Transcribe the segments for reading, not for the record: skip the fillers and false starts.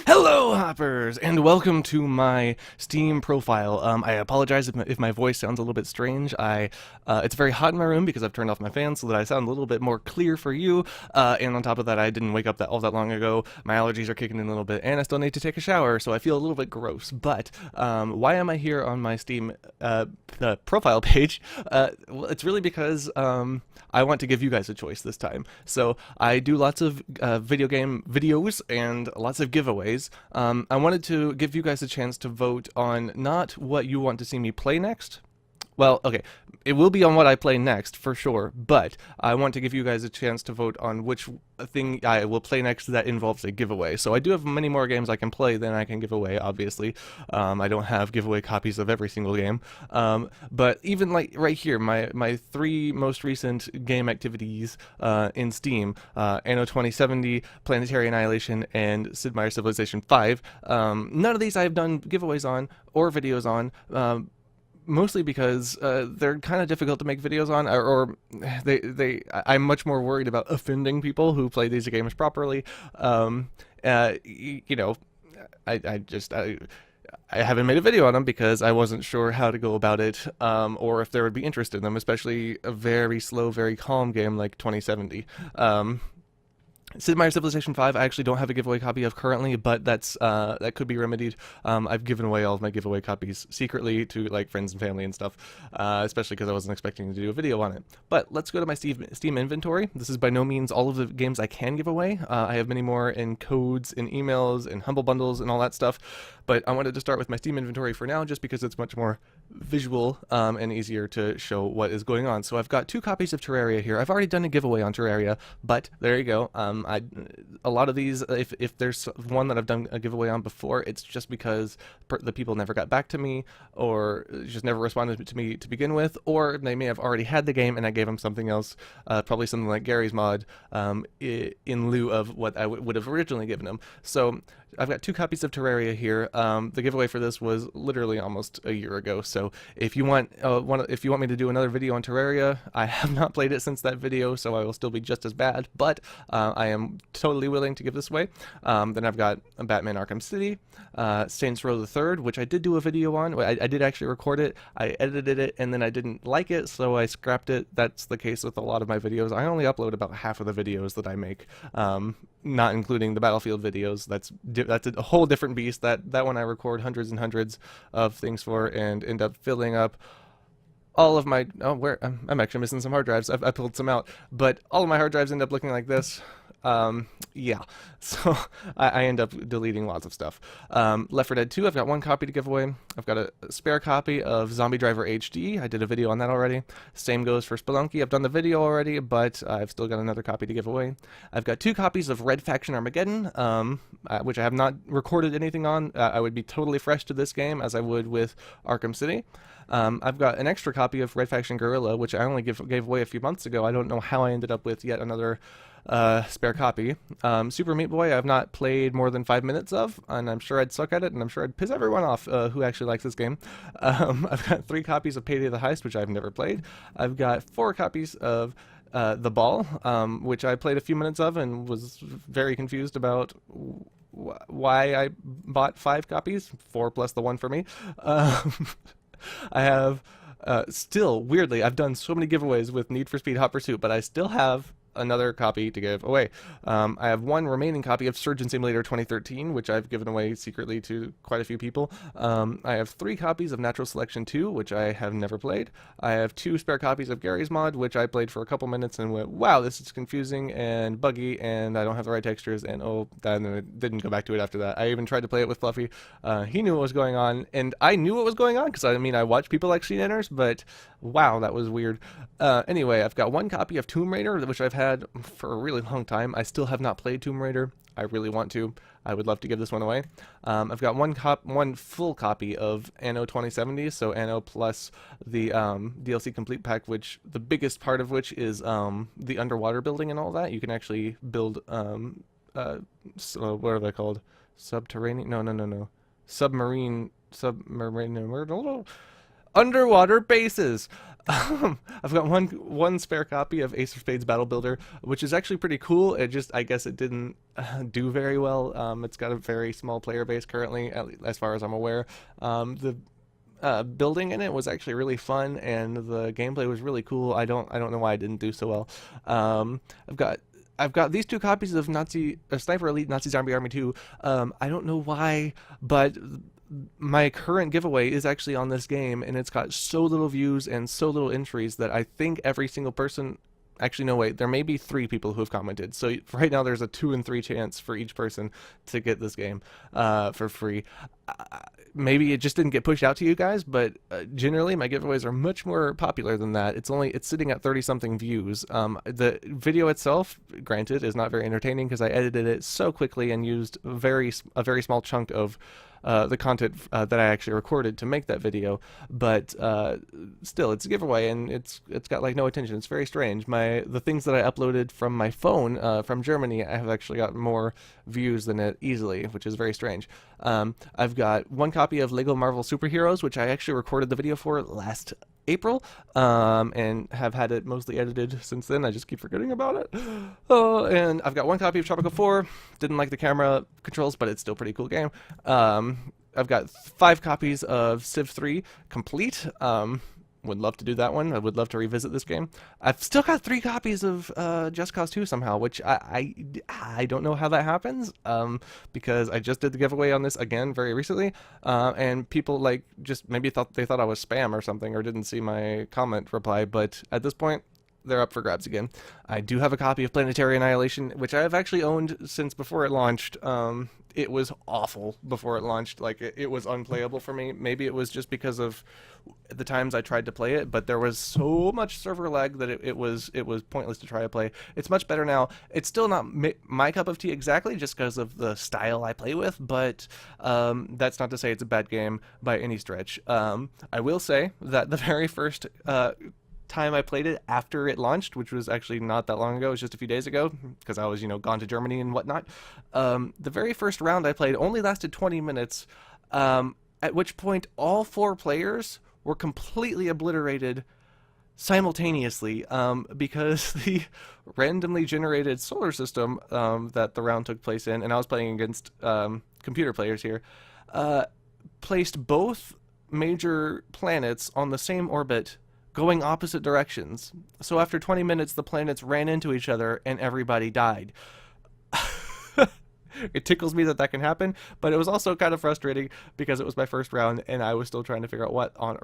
Hello, Hoppers, and welcome to my Steam profile. I apologize if my voice sounds a little bit strange. It's very hot in my room because I've turned off my fan so that I sound a little bit more clear for you. And on top of that, I didn't wake up all that long ago. My allergies are kicking in a little bit, and I still need to take a shower, so I feel a little bit gross. But why am I here on my Steam the profile page? Well, it's really because I want to give you guys a choice this time. So I do lots of video game videos and lots of giveaways. I wanted to give you guys a chance to vote on not what you want to see me play next. Well, okay, it will be on what I play next, for sure, but I want to give you guys a chance to vote on which thing I will play next that involves a giveaway. So I do have many more games I can play than I can give away, obviously. I don't have giveaway copies of every single game. But even like right here, my three most recent game activities in Steam, Anno 2070, Planetary Annihilation, and Sid Meier's Civilization 5, none of these I have done giveaways on or videos on. Mostly because they're kind of difficult to make videos on, or I'm much more worried about offending people who play these games properly. You know, I haven't made a video on them because I wasn't sure how to go about it, or if there would be interest in them, especially a very slow, very calm game like 2070. Sid Meier's Civilization 5, I actually don't have a giveaway copy of currently, but that could be remedied. I've given away all of my giveaway copies secretly to like friends and family and stuff, especially because I wasn't expecting to do a video on it. But let's go to my Steam inventory. This is by no means all of the games I can give away. I have many more in codes, in emails, in Humble Bundles, and all that stuff. But I wanted to start with my Steam inventory for now, just because it's much more visual and easier to show what is going on. So I've got 2 copies of Terraria here. I've already done a giveaway on Terraria, but there you go. A lot of these, if there's one that I've done a giveaway on before, it's just because the people never got back to me, or just never responded to me to begin with, or they may have already had the game and I gave them something else, probably something like Garry's mod, in lieu of what I would have originally given them. So I've got 2 copies of Terraria here. The giveaway for this was literally almost a year ago. So if you want me to do another video on Terraria, I have not played it since that video, so I will still be just as bad. But I am totally willing to give this away. Then I've got Batman Arkham City, Saints Row the Third, which I did do a video on. I did actually record it. I edited it, and then I didn't like it, so I scrapped it. That's the case with a lot of my videos. I only upload about half of the videos that I make, not including the Battlefield videos. That's a whole different beast. That one I record hundreds and hundreds of things for and end up filling up all of my... Oh, I'm actually missing some hard drives. I pulled some out, but all of my hard drives end up looking like this. Yeah, so I end up deleting lots of stuff. Left 4 Dead 2, I've got 1 copy to give away. I've got a spare copy of Zombie Driver HD. I did a video on that already. Same goes for Spelunky. I've done the video already, but I've still got another copy to give away. I've got 2 copies of Red Faction Armageddon, which I have not recorded anything on. I would be totally fresh to this game as I would with Arkham City. I've got an extra copy of Red Faction Guerilla, which I only gave away a few months ago. I don't know how I ended up with yet another spare copy. Super Meat Boy I've not played more than 5 minutes of, and I'm sure I'd suck at it, and I'm sure I'd piss everyone off who actually likes this game. I've got 3 copies of Payday the Heist, which I've never played. I've got 4 copies of The Ball, which I played a few minutes of and was very confused about why I bought 5 copies, 4 plus the 1 for me. I have still, weirdly, I've done so many giveaways with Need for Speed Hot Pursuit, but I still have another copy to give away. I have 1 remaining copy of Surgeon Simulator 2013, which I've given away secretly to quite a few people. I have 3 copies of Natural Selection 2, which I have never played. I have 2 spare copies of Garry's mod, which I played for a couple minutes and went, wow, this is confusing and buggy, and I don't have the right textures, and then I didn't go back to it after that. I even tried to play it with Fluffy. He knew what was going on, and I knew what was going on, because I mean, I watch people like Sheenanners, but wow, that was weird. Anyway, I've got 1 copy of Tomb Raider, which I've had for a really long time. I still have not played Tomb Raider. I really want to. I would love to give this one away. I've got 1 full copy of Anno 2070, so Anno plus the DLC complete pack, which the biggest part of which is the underwater building and all that. You can actually build so what are they called? Subterranean? No. Submarine submarine underwater bases. I've got one spare copy of Ace of Spades Battle Builder, which is actually pretty cool. It just, I guess it didn't do very well. It's got a very small player base currently, as far as I'm aware. The building in it was actually really fun, and the gameplay was really cool. I don't know why I didn't do so well. I've got these two copies of Sniper Elite Nazi Zombie Army 2. I don't know why, but my current giveaway is actually on this game, and it's got so little views and so little entries that I think every single person. Actually, no, wait. There may be 3 people who have commented. So right now, there's a 2 in 3 chance for each person to get this game for free. Maybe it just didn't get pushed out to you guys, but generally, my giveaways are much more popular than that. It's sitting at 30-something views. The video itself, granted, is not very entertaining because I edited it so quickly and used a very small chunk of the content that I actually recorded to make that video, but still, it's a giveaway, and it's got like no attention. It's very strange. The things that I uploaded from my phone from Germany, I have actually got more views than it easily, which is very strange. I've got one copy of Lego Marvel Superheroes, which I actually recorded the video for last April, and have had it mostly edited since then. I just keep forgetting about it. And I've got one copy of Tropico 4. Didn't like the camera controls, but it's still a pretty cool game. I've got 5 copies of Civ 3 complete. Would love to do that one. I would love to revisit this game. I've still got 3 copies of Just Cause 2 somehow, which I don't know how that happens, because I just did the giveaway on this again very recently, and people like just maybe thought I was spam or something, or didn't see my comment reply, but at this point, they're up for grabs again. I do have a copy of Planetary Annihilation, which I have actually owned since before it launched. It was awful before it launched. Like, it was unplayable for me. Maybe it was just because of the times I tried to play it, but there was so much server lag that it was pointless to try to play. It's much better now. It's still not my cup of tea exactly, just because of the style I play with, but that's not to say it's a bad game by any stretch. I will say that the very first time I played it after it launched, which was actually not that long ago, it was just a few days ago, because I was, gone to Germany and whatnot. The very first round I played only lasted 20 minutes, at which point all 4 players were completely obliterated simultaneously, because the randomly generated solar system that the round took place in, and I was playing against computer players here, placed both major planets on the same orbit going opposite directions. So after 20 minutes, the planets ran into each other and everybody died. It tickles me that can happen, but it was also kind of frustrating because it was my first round and I was still trying to figure out what on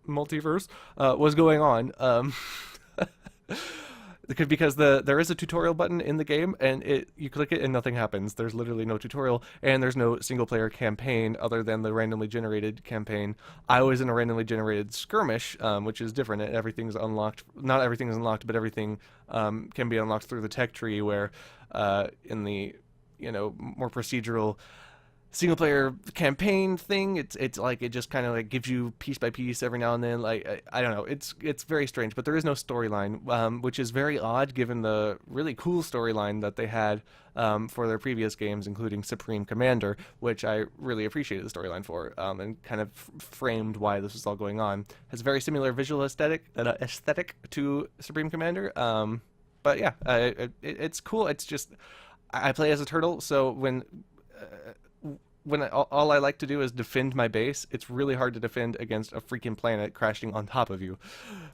multiverse was going on. Because there is a tutorial button in the game, and you click it and nothing happens. There's literally no tutorial, and there's no single player campaign other than the randomly generated campaign. I was in a randomly generated skirmish, which is different. Everything's unlocked. Not everything is unlocked, but everything can be unlocked through the tech tree. Where in the more procedural single player campaign thing, it's like it just kind of like gives you piece by piece every now and then. Like I don't know, it's very strange, but there is no storyline, which is very odd given the really cool storyline that they had for their previous games, including Supreme Commander, which I really appreciated the storyline for, and kind of framed why this was all going on. Has a very similar visual aesthetic to Supreme Commander, but yeah, it's cool. It's just I play as a turtle, so when all I like to do is defend my base, it's really hard to defend against a freaking planet crashing on top of you.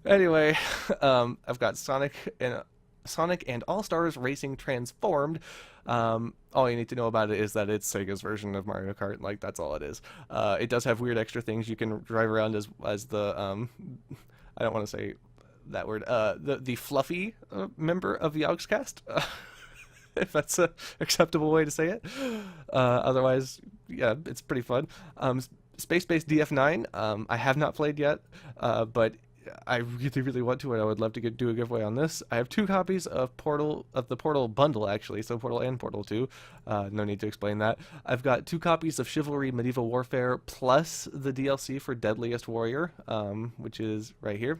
Anyway, I've got Sonic and All-Stars Racing Transformed. All you need to know about it is that it's Sega's version of Mario Kart. Like, that's all it is. It does have weird extra things. You can drive around as the I don't want to say that word. The fluffy member of the Augscast. If that's an acceptable way to say it. Otherwise, yeah, it's pretty fun. Space-based DF9, I have not played yet, but I really want to, and I would love to do a giveaway on this. I have 2 copies of the Portal bundle, actually, so Portal and Portal 2. No need to explain that. I've got 2 copies of Chivalry Medieval Warfare, plus the DLC for Deadliest Warrior, which is right here.